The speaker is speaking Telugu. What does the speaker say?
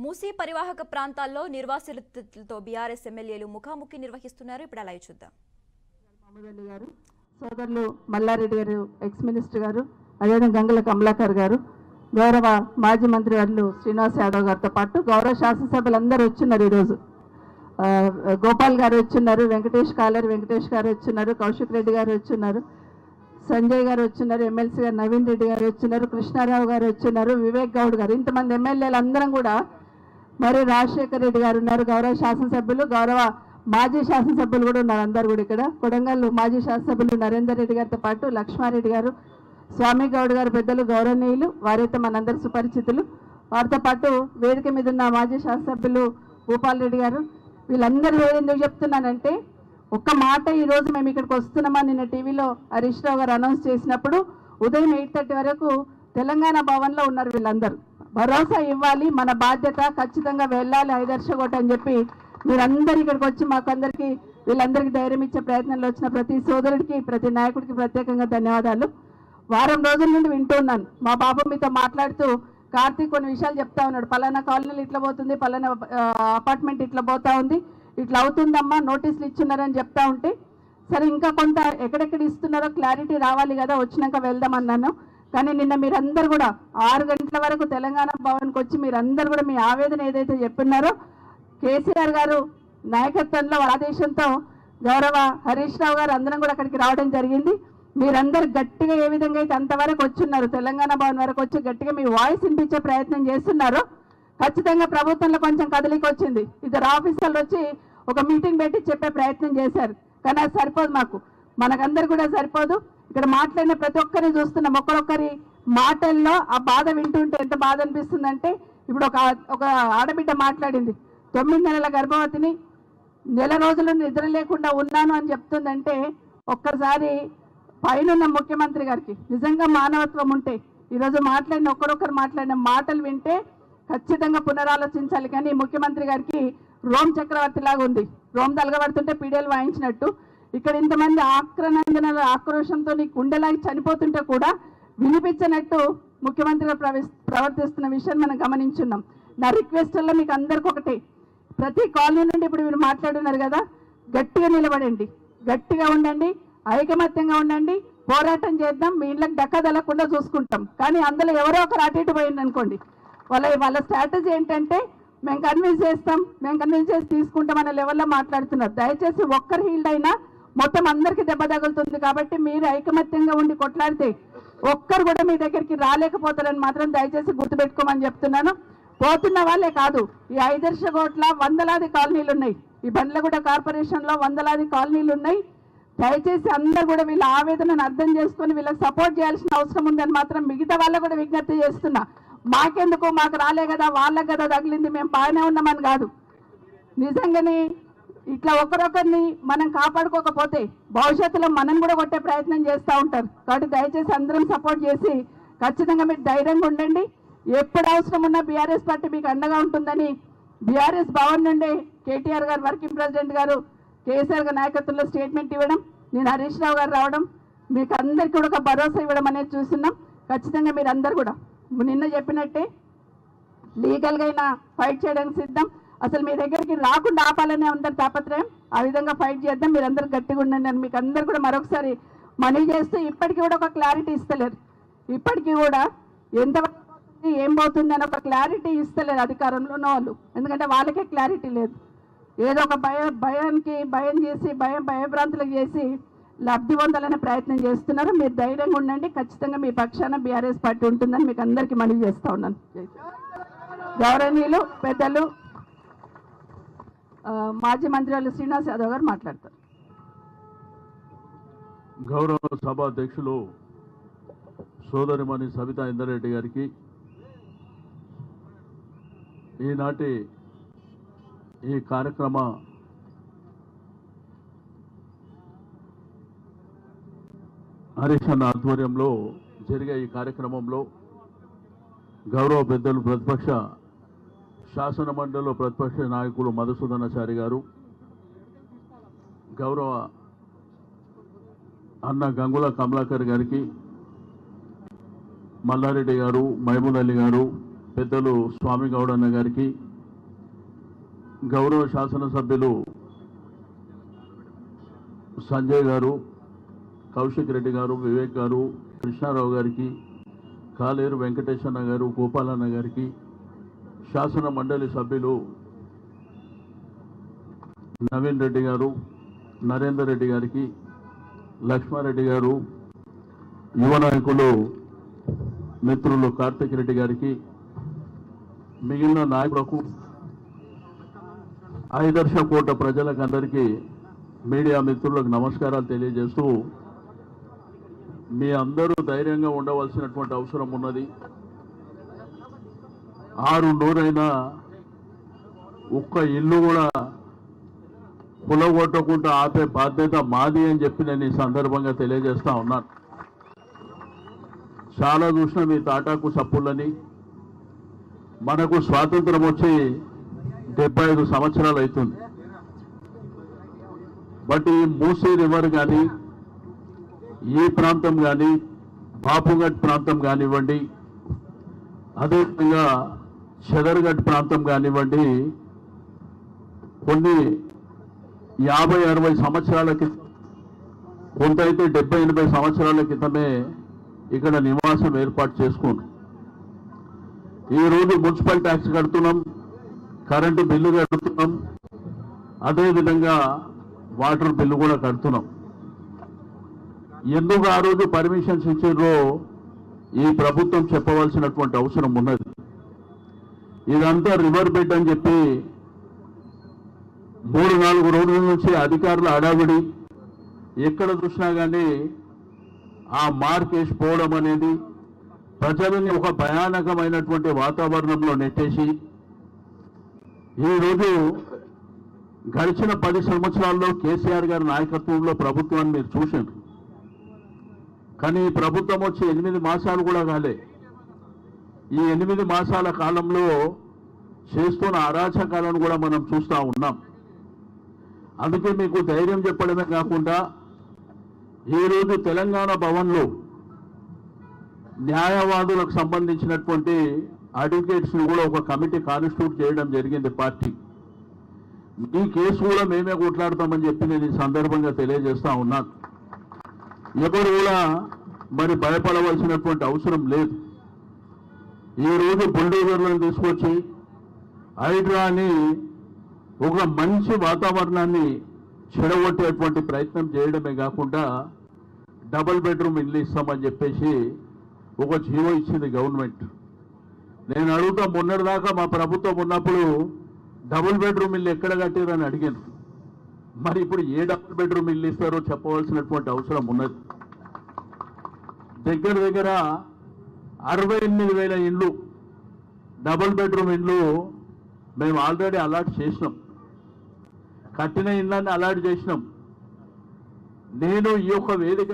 మూసీ పరివాహక ప్రాంతాల్లో నిర్వాసితులతో బీఆర్ఎస్ ఎమ్మెల్యేలు ముఖాముఖి నిర్వహిస్తున్నారు. ఇప్పుడు లైవ్ చూద్దాం. మహమూద్ గారు, సోదరులు మల్లారెడ్డి గారు, ఎక్స్ మినిస్టర్ గారు, అదేవిధంగా గంగుల కమలాకర్ గారు, గౌరవ మాజీ మంత్రి గారు శ్రీనివాస్ యాదవ్ గారితో పాటు గౌరవ శాసనసభ్యులు అందరూ వచ్చిన్నారు. ఈరోజు గోపాల్ గారు వచ్చిన్నారు, వెంకటేష్ గారు వచ్చిన్నారు, కౌశిక్ రెడ్డి గారు వచ్చిన్నారు, సంజయ్ గారు వచ్చిన్నారు, ఎమ్మెల్సీ గారు నవీన్ రెడ్డి గారు వచ్చిన్నారు, కృష్ణారావు గారు వచ్చిన్నారు, వివేక్ గౌడ్ గారు, ఇంతమంది ఎమ్మెల్యేలు అందరం కూడా, మరి రాజశేఖర్ రెడ్డి గారు ఉన్నారు, గౌరవ శాసనసభ్యులు, గౌరవ మాజీ శాసనసభ్యులు కూడా ఉన్నారు. అందరు కూడా ఇక్కడ కొడంగల్ మాజీ శాసనసభ్యులు నరేందర్ రెడ్డి గారితో పాటు లక్ష్మారెడ్డి గారు, స్వామి గౌడ్ గారు పెద్దలు గౌరవనీయులు, వారైతే మనందరి సుపరిచితులు. వారితో పాటు వేదిక మీద ఉన్న మాజీ శాసనసభ్యులు భూపాల్ రెడ్డి గారు. వీళ్ళందరూ ఎందుకు చెప్తున్నానంటే, ఒక్క మాట, ఈరోజు మేము ఇక్కడికి వస్తున్నామని నిన్న టీవీలో హరీష్ రావు గారు అనౌన్స్ చేసినప్పుడు ఉదయం 8:30 వరకు తెలంగాణ భవన్లో ఉన్నారు. వీళ్ళందరూ భరోసా ఇవ్వాలి, మన బాధ్యత, ఖచ్చితంగా వెళ్ళాలి ఐదర్శకోట అని చెప్పి మీరందరూ ఇక్కడికి వచ్చి మాకు అందరికీ వీళ్ళందరికీ ధైర్యం ఇచ్చే ప్రయత్నంలో వచ్చిన ప్రతి సోదరుడికి, ప్రతి నాయకుడికి ప్రత్యేకంగా ధన్యవాదాలు. వారం రోజుల నుండి వింటూ ఉన్నాను. మా బాబు మీతో మాట్లాడుతూ కార్తీక్ కొన్ని విషయాలు చెప్తా ఉన్నాడు. పలానా కాలనీలు ఇట్లా పోతుంది, పలానా అపార్ట్మెంట్ ఇట్లా పోతా ఉంది, ఇట్లా అవుతుందమ్మా, నోటీసులు ఇచ్చున్నారని చెప్తా ఉంటే, సరే ఇంకా కొంత ఎక్కడెక్కడ ఇస్తున్నారో క్లారిటీ రావాలి కదా, వచ్చినాక వెళ్దామన్నాను. కానీ నిన్న మీరందరూ కూడా 6 గంటల వరకు తెలంగాణ భవన్కి వచ్చి మీరందరూ కూడా మీ ఆవేదన ఏదైతే చెప్పినారో, కేసీఆర్ గారు నాయకత్వంలో ఆదేశంతో గౌరవ హరీష్ రావు గారు అందరం కూడా అక్కడికి రావడం జరిగింది. మీరందరూ గట్టిగా ఏ విధంగా అయితే అంతవరకు వచ్చున్నారు, తెలంగాణ భవన్ వరకు వచ్చి గట్టిగా మీ వాయిస్ వినిపించే ప్రయత్నం చేస్తున్నారు. ఖచ్చితంగా ప్రభుత్వంలో కొంచెం కదలిక వచ్చింది. ఇద్దరు ఆఫీసర్లు వచ్చి ఒక మీటింగ్ పెట్టి చెప్పే ప్రయత్నం చేశారు. కానీ అది సరిపోదు, మనకందరు కూడా సరిపోదు. ఇక్కడ మాట్లాడిన ప్రతి ఒక్కరిని చూస్తున్నాం. ఒక్కొక్కరి మాటల్లో ఆ బాధ వింటుంటే ఎంత బాధ అనిపిస్తుందంటే, ఇప్పుడు ఒక ఆడబిడ్డ మాట్లాడింది, 9 నెలల గర్భవతిని, నెల రోజులు నిద్ర లేకుండా ఉన్నాను అని చెప్తుందంటే, ఒక్కసారి పైన ముఖ్యమంత్రి గారికి నిజంగా మానవత్వం ఉంటే ఈరోజు మాట్లాడిన ఒక్కరొక్కరు మాట్లాడిన మాటలు వింటే ఖచ్చితంగా పునరాలోచించాలి. కానీ ముఖ్యమంత్రి గారికి రోమ్ చక్రవర్తి లాగా ఉంది. రోమ్ తలగబడుతుంటే పీడియలు వాయించినట్టు ఇక్కడ ఇంతమంది ఆక్రనందనల ఆక్రోషంతో గుండెలాగి చనిపోతుంటే కూడా వినిపించినట్టు ముఖ్యమంత్రి ప్రవర్తిస్తున్న విషయాన్ని మనం గమనించున్నాం. నా రిక్వెస్ట్లో మీకు అందరికీ ఒకటే, ప్రతి కాలనీ నుండి ఇప్పుడు మీరు మాట్లాడున్నారు కదా, గట్టిగా నిలబడండి, గట్టిగా ఉండండి, ఐకమత్యంగా ఉండండి, పోరాటం చేద్దాం. మీ ఇళ్ళకి డక్కదలకుండా చూసుకుంటాం. కానీ అందులో ఎవరో ఒకరు అటు ఇటు పోయింది అనుకోండి, వాళ్ళ స్ట్రాటజీ ఏంటంటే, మేము కన్విన్స్ చేసి తీసుకుంటాం అనే లెవెల్లో మాట్లాడుతున్నారు. దయచేసి ఒక్కరు హీల్డ్ అయినా మొత్తం అందరికీ దెబ్బ తగులుతుంది. కాబట్టి మీరు ఐకమత్యంగా ఉండి కొట్లాడితే ఒక్కరు కూడా మీ దగ్గరికి రాలేకపోతారని మాత్రం దయచేసి గుర్తుపెట్టుకోమని చెప్తున్నాను. పోతున్న వాళ్ళే కాదు, ఈ ఐదర్శకోట్ల వందలాది కాలనీలు ఉన్నాయి, ఈ బండ్లగూడ కార్పొరేషన్లో వందలాది కాలనీలు ఉన్నాయి. దయచేసి అందరూ కూడా వీళ్ళ ఆవేదనను అర్థం చేసుకొని వీళ్ళకి సపోర్ట్ చేయాల్సిన అవసరం ఉందని మాత్రం మిగతా వాళ్ళకు కూడా విజ్ఞప్తి చేస్తున్నా. మాకెందుకు, మాకు రాలే కదా, వాళ్ళకి కదా తగిలింది, మేము బాగానే ఉన్నామని కాదు. నిజంగానే ఇట్లా ఒకరొకరిని మనం కాపాడుకోకపోతే భవిష్యత్తులో మనం కూడా కొట్టే ప్రయత్నం చేస్తూ ఉంటారు. కాబట్టి దయచేసి అందరం సపోర్ట్ చేసి ఖచ్చితంగా మీరు ధైర్యంగా ఉండండి. ఎప్పుడు అవసరం ఉన్నా బీఆర్ఎస్ పార్టీ మీకు అండగా ఉంటుందని బీఆర్ఎస్ భవన్ నుండే కేటీఆర్ గారు, వర్కింగ్ ప్రెసిడెంట్ గారు, కేసీఆర్ గారి నాయకత్వంలో స్టేట్మెంట్ ఇవ్వడం, నేను హరీష్ రావు గారు రావడం, మీకు అందరికీ కూడా ఒక భరోసా ఇవ్వడం అనేది చూస్తున్నాం. ఖచ్చితంగా మీరు అందరు కూడా నిన్న చెప్పినట్టే లీగల్గా అయినా ఫైట్ చేయడానికి సిద్ధం. అసలు మీ దగ్గరికి రాకుండా ఆపాలనే అందరి తాపత్రయం. ఆ విధంగా ఫైట్ చేద్దాం. మీరు అందరు గట్టిగా ఉండండి అని మీకు అందరు కూడా మరొకసారి మనవి చేస్తూ, ఇప్పటికీ కూడా ఒక క్లారిటీ ఇస్తలేరు. ఇప్పటికీ కూడా ఎంతవరకు పోతుంది, ఏం పోతుంది అని ఒక క్లారిటీ ఇస్తలేరు అధికారంలో ఉన్న వాళ్ళు. ఎందుకంటే వాళ్ళకే క్లారిటీ లేదు. ఏదో ఒక భయం చేసి భయభ్రాంతులకు చేసి లబ్ధి పొందాలనే ప్రయత్నం చేస్తున్నారు. మీరు ధైర్యంగా ఉండండి. ఖచ్చితంగా మీ పక్షాన బీఆర్ఎస్ పార్టీ ఉంటుందని మీకు అందరికీ మనవి చేస్తూ ఉన్నాను. గౌరవనీయులు పెద్దలు మాజీ మంత్రి వాళ్ళు శ్రీనివాస్ యాదవ్ గారు మాట్లాడతారు. గౌరవ సభాధ్యక్షులు సోదరిమణి సబితా ఇందరెడ్డి గారికి, ఈనాటి ఈ కార్యక్రమ హరీష్ అన్న ఆధ్వర్యంలో జరిగే ఈ కార్యక్రమంలో గౌరవ పెద్దలు ప్రతిపక్ష శాసన మండలిలో ప్రతిపక్ష నాయకులు మధుసూదనాచారి గారు, గౌరవ అన్న గంగుల కమలాకర్ గారికి, మల్లారెడ్డి గారు, మహమూద్ అలీ గారు, పెద్దలు స్వామి గౌడ్ అన్న గారికి, గౌరవ శాసనసభ్యులు సంజయ్ గారు, కౌశిక్ రెడ్డి గారు, వివేక్ గారు, కృష్ణారావు గారికి, కాలేరు వెంకటేశన్న గారు, గోపాలన్న గారికి, శాసన మండలి సభ్యులు నవీన్ రెడ్డి గారు, నరేందర్ రెడ్డి గారికి, లక్ష్మారెడ్డి గారు, యువ నాయకులు మిత్రులు కార్తిక్ రెడ్డి గారికి, మిగిలిన నాయకులకు, ఐదర్శ కోట ప్రజలకు అందరికీ, మీడియా మిత్రులకు నమస్కారాలు తెలియజేస్తూ, మీ అందరూ ధైర్యంగా ఉండవలసినటువంటి అవసరం ఉన్నది. 6 నూరైనా ఒక్క ఇల్లు కూడా కులగొట్టకుండా ఆపే బాధ్యత మాది అని చెప్పి నేను ఈ సందర్భంగా తెలియజేస్తా ఉన్నాను. చాలా చూసిన మీ తాటాకు సప్పులని. మనకు స్వాతంత్రం వచ్చి 75 సంవత్సరాలు అవుతుంది. బట్ ఈ మూసీ రివర్ కానీ, ఈ ప్రాంతం కానీ, బాపుఘట్ ప్రాంతం కానివ్వండి, అదేవిధంగా షదర్ఘట్ ప్రాంతం కానివ్వండి, కొన్ని 50-60 సంవత్సరాల క్రితం, కొంత అయితే 70-80 సంవత్సరాల క్రితమే ఇక్కడ నివాసం ఏర్పాటు చేసుకున్నాం. ఈరోజు మున్సిపల్ ట్యాక్స్ కడుతున్నాం, కరెంటు బిల్లు కడుతున్నాం, అదేవిధంగా వాటర్ బిల్లు కూడా కడుతున్నాం. ఎందుకు ఆ రోజు పర్మిషన్స్ ఇచ్చారో ఈ ప్రభుత్వం చెప్పవలసినటువంటి అవసరం ఉన్నది. ఇదంతా రివర్ బెడ్ అని చెప్పి 3-4 రోజుల నుంచి అధికారులు అడావిడి, ఎక్కడ చూసినా కానీ ఆ మార్క్ వేసిపోవడం అనేది ప్రజలని ఒక భయానకమైనటువంటి వాతావరణంలో నెట్టేసి, ఈరోజు గడిచిన 10 సంవత్సరాల్లో కేసీఆర్ గారి నాయకత్వంలో ప్రభుత్వాన్ని మీరు చూశారు. కానీ ఈ ప్రభుత్వం వచ్చి 8 మాసాలు కూడా కాలే. ఈ 8 మాసాల కాలంలో చేస్తున్న అరాచకాలను కూడా మనం చూస్తూ ఉన్నాం. అందుకే మీకు ధైర్యం చెప్పడమే కాకుండా ఈరోజు తెలంగాణ భవన్లో న్యాయవాదులకు సంబంధించినటువంటి అడ్వకేట్స్ని కూడా ఒక కమిటీ కాన్స్టిట్యూట్ చేయడం జరిగింది పార్టీ. ఈ కేసు కూడా మేమే కొట్లాడతామని చెప్పి నేను ఈ సందర్భంగా తెలియజేస్తా ఉన్నాను. ఎవరు కూడా మరి భయపడవలసినటువంటి అవసరం లేదు. ఈరోజు బుల్డోజర్లను తీసుకొచ్చి హైడ్రాని ఒక మంచి వాతావరణాన్ని చెడగొట్టేటువంటి ప్రయత్నం చేయడమే కాకుండా డబుల్ బెడ్రూమ్ ఇల్లు ఇస్తామని చెప్పేసి ఒక జీవో ఇచ్చింది గవర్నమెంట్. నేను అడుగుతా, మొన్నటిదాకా మా ప్రభుత్వం ఉన్నప్పుడు డబుల్ బెడ్రూమ్ ఇల్లు ఎక్కడ కట్టారని అడిగాను. మరి ఇప్పుడు ఏ డబుల్ బెడ్రూమ్ ఇల్లు ఇస్తారో చెప్పవలసినటువంటి అవసరం ఉన్నది. దగ్గర దగ్గర 68,000 ఇండ్లు, డబుల్ బెడ్రూమ్ ఇండ్లు మేము ఆల్రెడీ అలాట్ చేసినాం. కట్టిన ఇండ్లన్నీ అలాట్ చేసినాం. నేను ఈ యొక్క వేదిక